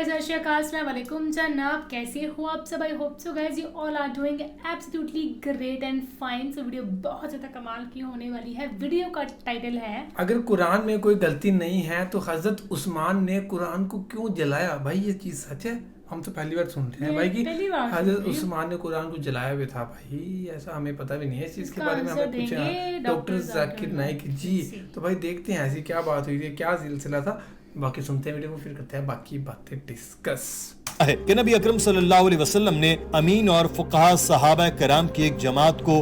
guys, अस्सलाम वालेकुम जनाब, कैसे हो आप सब? I hope so guys you all are doing absolutely great and fine. So video बहुत ज़्यादा कमाल की होने वाली है। वीडियो का टाइटल है, अगर कुरान में कोई गलती नहीं है तो हजरत उस्मान ने कुरान को क्यों जलाया? भाई ये चीज़ सच है? हम तो पहली बार सुनते हैं भाई कि हजरत उस्मान ने कुरान को जलाया भी था। भाई ऐसा हमें पता भी नहीं है। इस चीज़ के बारे में हमें पूछा डॉक्टर जाकिर नाइक जी। तो भाई देखते हैं ऐसी क्या बात हुई थी, क्या सिलसिला था। बाकी सुनते हैं वीडियो को, फिर करते हैं बाकी बातें डिस्कस। है कि नबी अकरम सल्लल्लाहु अलैहि वसल्लम ने अमीन और फुक़हा सहाबा कराम की एक जमात को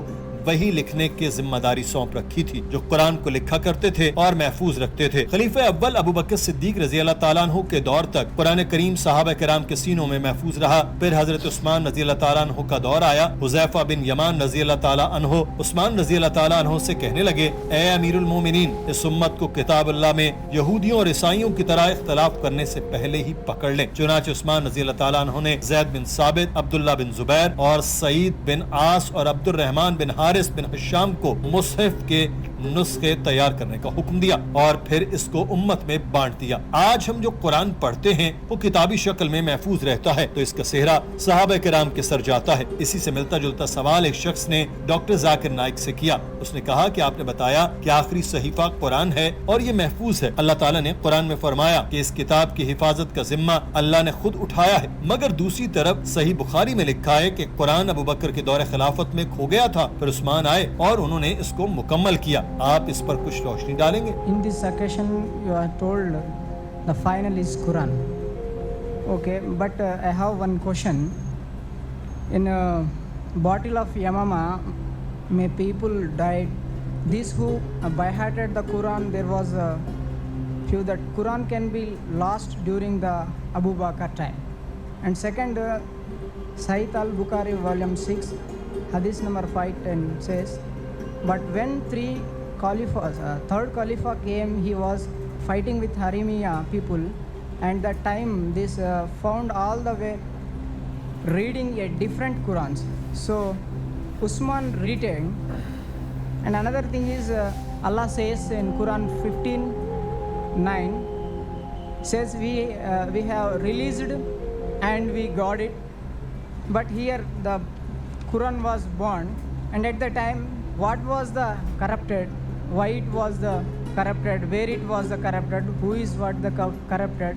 वही लिखने की जिम्मेदारी सौंप रखी थी जो कुरान को लिखा करते थे और महफूज रखते थे। खलीफा अव्वल अबू बकर सिद्दीक रज़ी अल्लाह ताला अन्हु के दौर तक कुरान करीम सहाबा कराम के सीनों में महफूज रहा। फिर हजरत उस्मान रज़ी अल्लाह ताला अन्हु का दौर आया। हुज़ैफा बिन यमान रज़ी अल्लाह ताला अन्हु उस्मान रज़ी अल्लाह ताला अन्हु से कहने लगे, ए अमीरुल मोमिनीन, इस उम्मत को किताब अल्लाह में यहूदियों और ईसाइयों की तरह इख्तलाफ करने से पहले ही पकड़ लें। चुनांचे उस्मान रज़ी अल्लाह ताला अन्हु ने ज़ैद बिन साबित, अब्दुल्लाह बिन जुबैर और सईद बिन आस और अब्दुर्रहमान बिन हारिस बिन हिशाम को मुसहफ के नुस्खे तैयार करने का हुक्म दिया और फिर इसको उम्मत में बांट दिया। आज हम जो कुरान पढ़ते हैं वो किताबी शक्ल में महफूज रहता है तो इसका सेहरा सहाबा किराम के सर जाता है। इसी से मिलता जुलता सवाल एक शख्स ने डॉक्टर जाकिर नाइक से किया। उसने कहा कि आपने बताया कि आखिरी सहीफा कुरान है और ये महफूज है। अल्लाह ताला ने कुरान में फरमाया कि इस किताब की हिफाजत का जिम्मा अल्लाह ने खुद उठाया है, मगर दूसरी तरफ सही बुखारी में लिखा है कि कुरान अबू बकर के दौरे खिलाफत में खो गया था, फिर उस्मान आए और उन्होंने इसको मुकम्मल किया। आप इस पर कुछ रोशनी डालेंगे? In this occasion you are told the final is Quran. Okay, but I have one question. In a bottle of Yamama, may people died. These who by-hearted the Quran, there was a few that Quran can be lost during the Abu Bakr time. And second, Sahih al-Bukhari volume 6, hadith number 510 says, but when third Khalifa came, he was fighting with Harimiya people, and that time this found all the way reading a different Qurans. So Usman retained. And another thing is Allah says in Quran 15:9 says we have released and we got it. But here the Quran was born, and at the time what was the corrupted, why it was the corrupted, where it was the corrupted, who is what the corrupted,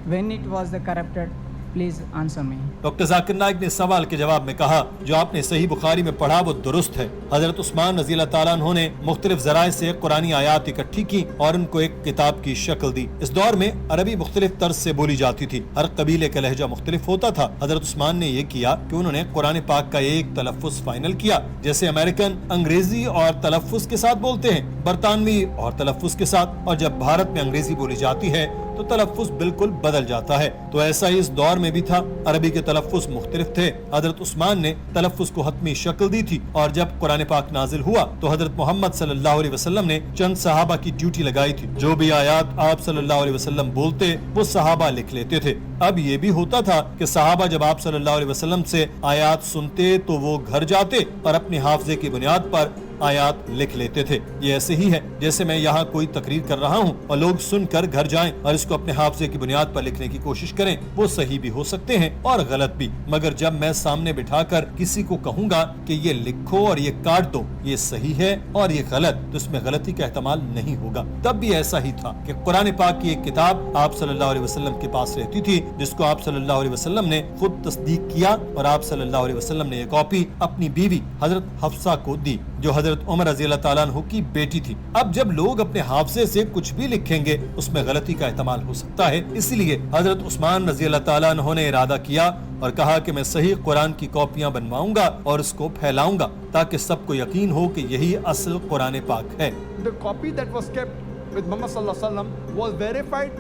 when it was the corrupted. Please answer me. Doctor Zakir Naik ने सवाल के जवाब में कहा, जो आपने सही बुखारी में पढ़ा वो दुरुस्त है। हजरत उस्मान रज़ी अल्लाह ताला अन्हु ने मुख्तलिफ ज़राए से कुरानी आयात इकट्ठी की और उनको एक किताब की शक्ल दी। इस दौर में अरबी मुख्तलिफ तर्ज से बोली जाती थी, हर कबीले का लहजा मुख्तलिफ होता था। हजरत उस्मान ने ये किया कि उन्होंने कुरान पाक का एक तलफ़्फ़ुज़ फाइनल किया, जैसे अमेरिकन अंग्रेजी और तलफ़्फ़ुज़ के साथ बोलते हैं, बरतानवी और तलफ़्फ़ुज़ के साथ, और जब भारत में अंग्रेजी बोली जाती है तो तलफ़्फ़ुज़ बिल्कुल बदल जाता है। तो ऐसा ही इस दौर में भी था। अरबी के तलफ़्फ़ुज़ मुख्तलिफ थे। हजरत उस्मान ने तलफ़्फ़ुज़ को हतमी शक्ल दी थी और जब कुरान पाक नाजिल हुआ तो हजरत मोहम्मद सल्लल्लाहु अलैहि वसल्लम ने चंद सहाबा की ड्यूटी लगाई थी। जो भी आयात आप सल्लल्लाहु अलैहि वसल्लम बोलते वो सहाबा लिख लेते थे। अब ये भी होता था कि सहाबा जब आप सल्लल्लाहु अलैहि वसल्लम से आयात सुनते तो वो घर जाते और अपने हाफजे की बुनियाद पर आयात लिख लेते थे। ये ऐसे ही है जैसे मैं यहाँ कोई तकरीर कर रहा हूँ और लोग सुनकर घर जाएं और इसको अपने हाफजे की बुनियाद पर लिखने की कोशिश करें। वो सही भी हो सकते हैं और गलत भी, मगर जब मैं सामने बिठाकर किसी को कहूँगा कि ये लिखो और ये काट दो, ये सही है और ये गलत, तो इसमें गलती का एहतमाल नहीं होगा। तब भी ऐसा ही था कि कुरान पाक की एक किताब आप सल्लल्लाहु अलैहि वसल्लम के पास रहती थी, जिसको आप सल्लल्लाहु अलैहि वसल्लम ने खुद तस्दीक किया और आप सल्लल्लाहु अलैहि वसल्लम ने ये कॉपी अपनी बीवी हजरत हफ्सा को दी, जो हजरत उमर रज़ी अल्लाह ताला अन्हु की बेटी थी। अब जब लोग अपने हाफजे से कुछ भी लिखेंगे उसमें गलती का एहतमाल हो सकता है, इसलिए हजरत उस्मान रज़ी अल्लाह ताला अन्हु ने इरादा किया और कहा कि मैं सही कुरान की कॉपियां बनवाऊंगा और इसको फैलाऊंगा ताकि सबको यकीन हो कि यही असल कुरान पाक है। The copy that was kept with Muhammad sallallahu alaihi wasallam was verified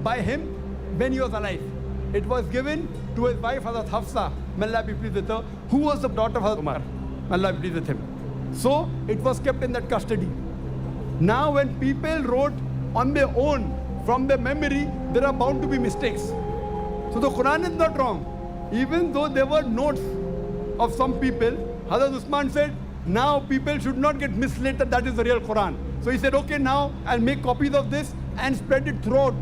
by him when he was alive. It was given to his wife Hazrat Hafsa, may Allah be pleased with her, who was the daughter of Hazrat Umar, may Allah be pleased with him. So it was kept in that custody. Now when people wrote on their own from their memory, there are bound to be mistakes. So the Quran is not wrong. Even though there were notes of some people, Hazrat Usman said, now people should not get misled that that is the real Quran. So he said, okay, now I'll make copies of this and spread it throughout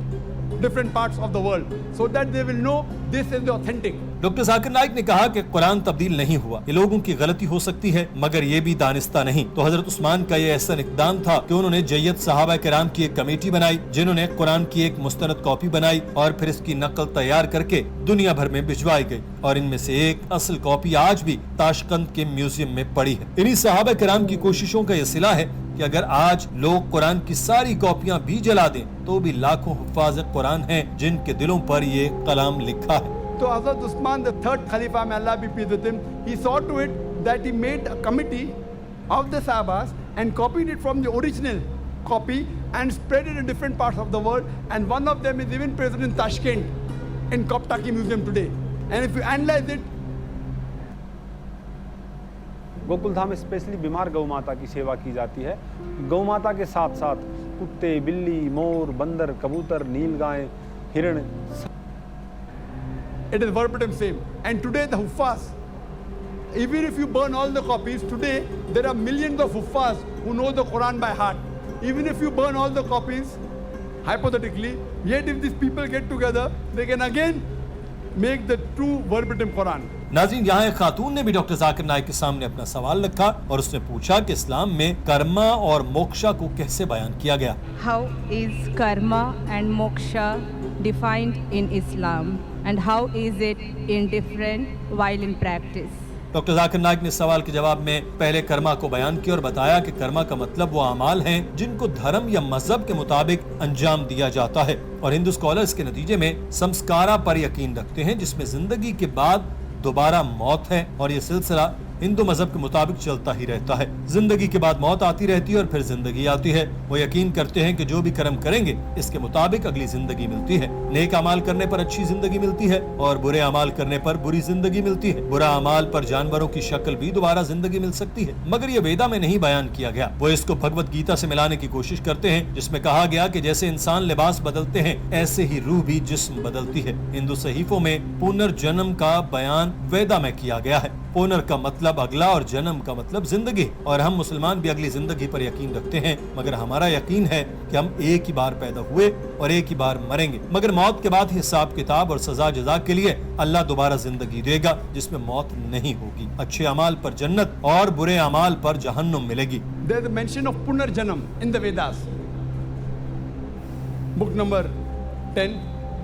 different parts of the world, so that they will know this is the authentic. Doctor Zakir Naik ने कहा कि कुरान तब्दील नहीं हुआ, ये लोगों की गलती हो सकती है मगर ये भी दानिस्ता नहीं। तो हजरत उस्मान का ये ऐसा इक़दाम था कि उन्होंने जय्यद सहाबा किराम की एक कमेटी बनाई जिन्होंने कुरान की एक मुस्तनद कॉपी बनाई और फिर इसकी नकल तैयार करके दुनिया भर में भिजवाई गई और इनमें से एक असल कॉपी आज भी ताशकंद के म्यूजियम में पड़ी है। इन्हीं सहाबा किराम की कोशिशों का ये सिला है कि अगर आज लोग कुरान की सारी कॉपियां भी जला दें तो भी लाखों हुफ्फाज़ कुरान हैं जिनके दिलों पर ये कलाम लिखा है। So Hazrat Usman, the third Khalifa, may Allah be pleased with him, he saw to it that he made a committee of the Sahabas and copied it from the original copy and spread it in different parts of the world. And one of them is even present in Tashkent, in Koptaki Museum today. And if you analyze it, Gokul Dham specially बीमार गौ माता की सेवा की जाती है। गौ माता के साथ साथ कुत्ते, बिल्ली, मोर, बंदर, कबूतर, नीलगाय, हिरण, it is verbatim same. And today the Huffaz, even if you burn all the copies, today there are millions of Huffaz who know the Quran by heart. Even if you burn all the copies, hypothetically, yet if these people get together, they can again make the true verbatim Quran. नाज़रीन, यहाँ एक खातून ने भी doctor Zakir Naik के सामने अपना सवाल रखा और उसने पूछा कि इस्लाम में कर्मा और मोक्षा को कैसे बयान किया गया। How is karma and moksha defined in Islam and how is it indifferent while in practice? Doctor Zakir Naik ने सवाल के जवाब में पहले कर्मा को बयान किया और बताया कि कर्मा का मतलब वो अमाल हैं जिनको धर्म या मजहब के मुताबिक अंजाम दिया जाता है और हिंदू स्कॉलर्स के नतीजे में संस्कारा पर यकीन रखते हैं जिसमें जिंदगी के बाद दोबारा मौत है और ये सिलसिला हिंदू मजहब के मुताबिक चलता ही रहता है। जिंदगी के बाद मौत आती रहती है और फिर जिंदगी आती है। वो यकीन करते हैं कि जो भी कर्म करेंगे इसके मुताबिक अगली जिंदगी मिलती है। नेक अमाल करने पर अच्छी जिंदगी मिलती है और बुरे अमाल करने पर बुरी जिंदगी मिलती है। बुरा अमाल पर जानवरों की शक्ल भी दोबारा जिंदगी मिल सकती है, मगर ये वेदा में नहीं बयान किया गया। वो इसको भगवत गीता से मिलाने की कोशिश करते हैं जिसमें कहा गया कि जैसे इंसान लिबास बदलते हैं ऐसे ही रूह भी जिस्म बदलती है। हिंदू सहीफों में पुनर्जन्म का बयान वेदा में किया गया है। पुनर का मतलब अगला और जन्म का मतलब जिंदगी, और हम मुसलमान भी अगली जिंदगी पर यकीन रखते हैं, मगर हमारा यकीन है कि हम एक ही बार पैदा हुए और एक ही बार मरेंगे, मगर मौत के बाद हिसाब किताब और सजा जजा के लिए अल्लाह दोबारा जिंदगी देगा जिसमें मौत नहीं होगी। अच्छे अमाल पर जन्नत और बुरे अमाल पर जहन्नुम मिलेगी। There is a mention of Punarjanam in the Vedas. Book number 10,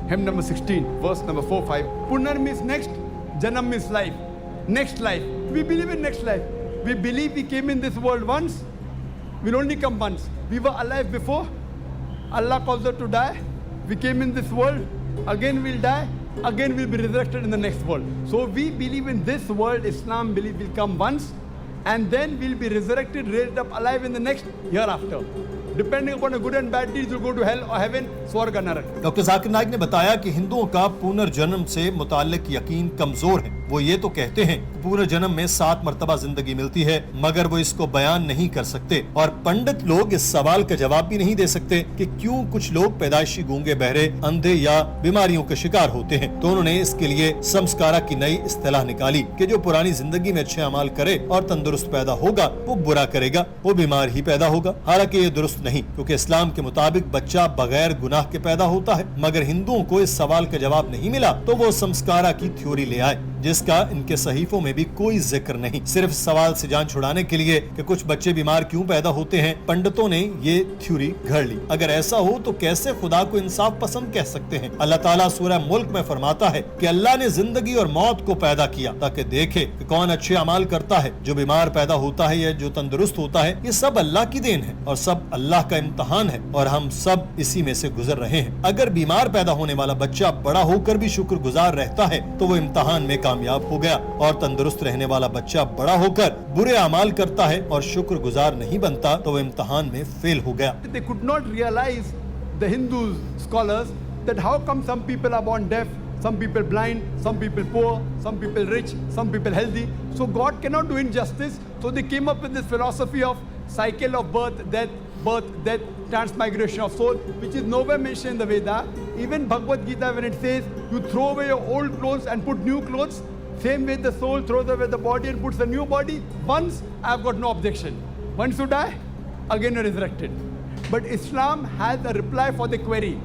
hymn number 16, verse number 4-5. Punar means next, Janam means life. Next life. We believe in next life. We believe we came in this world once, we'll only come once. We were alive before, Allah calls us to die. We came in this world, again we'll die, again we'll be resurrected in the next world. So we believe in this world, Islam believe we'll come once, and then we'll be resurrected, raised up alive in the next hereafter. Depending upon a good and bad deeds, you'll go to hell or heaven, स्वर्ग नरक। Doctor Zakir Naik ने बताया कि हिंदुओं का पुनर्जन्म से मुताल्लिक यकीन कमजोर है। वो ये तो कहते हैं कि पुनर्जन्म में 7 मर्तबा जिंदगी मिलती है, मगर वो इसको बयान नहीं कर सकते और पंडित लोग इस सवाल का जवाब भी नहीं दे सकते कि क्यों कुछ लोग पैदाइशी गूंगे, बहरे, अंधे या बीमारियों के शिकार होते हैं। तो उन्होंने इसके लिए संस्कारा की नई इस्तिलाह निकाली कि जो पुरानी जिंदगी में अच्छे अमाल करे और तंदुरुस्त पैदा होगा, वो बुरा करेगा, वो बीमार ही पैदा होगा। हालांकि ये दुरुस्त नहीं, क्योंकि इस्लाम के मुताबिक बच्चा बगैर गुनाह के पैदा होता है। मगर हिंदुओं को इस सवाल का जवाब नहीं मिला तो वो संस्कारा की थ्योरी ले आए जिसका इनके सहीफों में भी कोई जिक्र नहीं। सिर्फ सवाल से जान छुड़ाने के लिए कि कुछ बच्चे बीमार क्यों पैदा होते हैं, पंडितों ने ये थ्योरी घड़ ली। अगर ऐसा हो तो कैसे खुदा को इंसाफ पसंद कह सकते हैं। अल्लाह ताला सूरह मुल्क में फरमाता है कि अल्लाह ने जिंदगी और मौत को पैदा किया ताकि देखे कि कौन अच्छे अमाल करता है, जो बीमार पैदा होता है या जो तंदुरुस्त होता है। ये सब अल्लाह की देन है और सब अल्लाह का इम्तहान है और हम सब इसी में से गुजर रहे हैं। अगर बीमार पैदा होने वाला बच्चा बड़ा होकर भी शुक्रगुजार रहता है तो वो इम्तहान में कामयाब हो गया, और तंदुरुस्त रहने वाला बच्चा बड़ा होकर बुरे अमाल करता है और शुक्रगुजार नहीं बनता तो वो इम्तहान में फेल हो गया। They could not realize, the Hindu scholars, that how come some people are born deaf, some people blind, some people poor, some people rich, some people healthy. So God cannot do injustice. So they came up with this philosophy of cycle of birth, death, transmigration of soul, which is nowhere mentioned in the Veda. Even Bhagavad Gita, when it says you throw away your old clothes and put new clothes, same way the soul throws away the body and puts a new body. Once, I've got no objection. Once you die, again you're resurrected. But Islam has a reply for the query.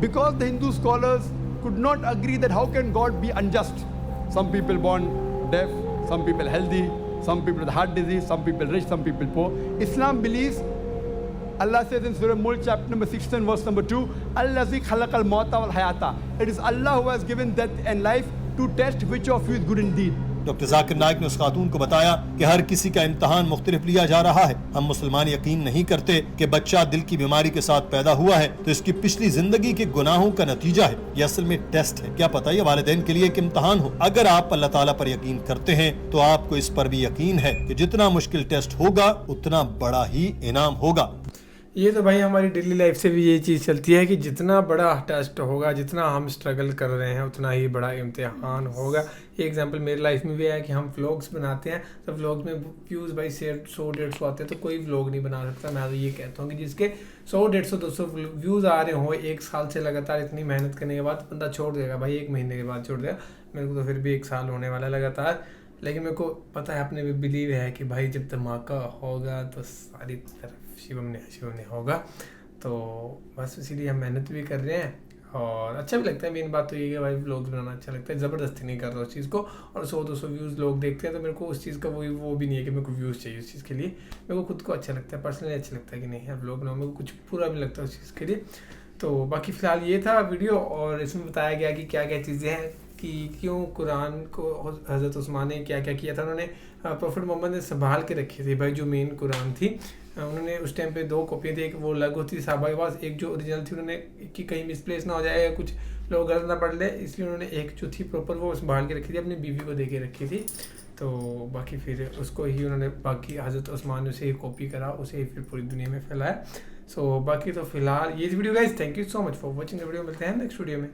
because the Hindu scholars could not agree that how can God be unjust. Some people born deaf, some people healthy, some people with heart disease, some people rich, some people poor. Islam believes, Allah says in Surah Mulk chapter number 16 verse number 2, Allazi khalaqal mauta wal hayata. It is Allah who has given death and life to test which of you is good indeed. Doctor Zakir Naik ने उस खातून को बताया कि हर किसी का इम्तहान मुख्तलिफ लिया जा रहा है। हम मुसलमान यकीन नहीं करते कि बच्चा दिल की बीमारी के साथ पैदा हुआ है तो इसकी पिछली जिंदगी के गुनाहों का नतीजा है। ये असल में टेस्ट है। क्या पता ये वालिदैन के लिए एक इम्तहान हो। अगर आप अल्लाह ताला पर यकीन करते हैं तो आपको इस पर भी यकीन है कि जितना मुश्किल टेस्ट होगा उतना बड़ा ही इनाम होगा। ये तो भाई हमारी डेली लाइफ से भी ये चीज़ चलती है कि जितना बड़ा टेस्ट होगा, जितना हम स्ट्रगल कर रहे हैं, उतना ही बड़ा इम्तिहान होगा। ये एग्जांपल मेरी लाइफ में भी है कि हम व्लॉग्स बनाते हैं तो व्लॉग्स में व्यूज़ भाई 100-150 आते हैं तो कोई व्लॉग नहीं बना सकता। मैं तो ये कहता हूँ कि जिसके 100-150-200 व्यूज़ आ रहे हों एक साल से लगातार इतनी मेहनत करने के बाद, बंदा छोड़ देगा भाई, 1 महीने के बाद छोड़ देगा। मेरे को तो फिर भी 1 साल होने वाला लगातार, लेकिन मेरे को पता है, अपने भी बिलीव है कि भाई जब धमाका होगा तो सारी तरफ शिवम ने होगा। तो बस इसीलिए हम मेहनत भी कर रहे हैं और अच्छा भी लगता है। मेन बात तो ये है भाई व्लॉग्स बनाना अच्छा लगता है, ज़बरदस्ती नहीं कर रहा उस चीज़ को। और 100-200 व्यूज़ लोग देखते हैं तो मेरे को उस चीज़ का वो भी नहीं है कि मेरे को व्यूज़ चाहिए उस चीज़ के लिए। मेरे को खुद को अच्छा लगता है, पर्सनली अच्छा लगता है कि नहीं यार व्लॉग बनाओ, मेरे को कुछ पूरा भी लगता है उस चीज़ के लिए। तो बाकी फ़िलहाल ये था वीडियो और इसमें बताया गया कि क्या क्या चीज़ें हैं कि क्यों कुरान को हज़रत उस्मान ने क्या क्या किया था। उन्होंने प्रॉफिट मोहम्मद ने संभाल के रखी थी भाई जो मेन कुरान थी। उन्होंने उस टाइम पे 2 कॉपियाँ थी, एक वो अलग होती थी साहबा के पास, एक जो ओरिजिनल थी उन्होंने कि कहीं मिसप्लेस ना हो जाए या कुछ लोग गलत ना पढ़ ले, इसलिए उन्होंने एक जो थी प्रॉपर वो संभाल के रखी थी, अपनी बीवी को दे के रखी थी। तो बाकी फिर उसको ही उन्होंने बाकी हज़रत उस्मान ने उसे ही कॉपी करा, उसे ही फिर पूरी दुनिया में फैलाया। सो बाकी तो फिलहाल ये video guys, thank you so much for watching the video. मिलते हैं नेक्स्ट वीडियो में।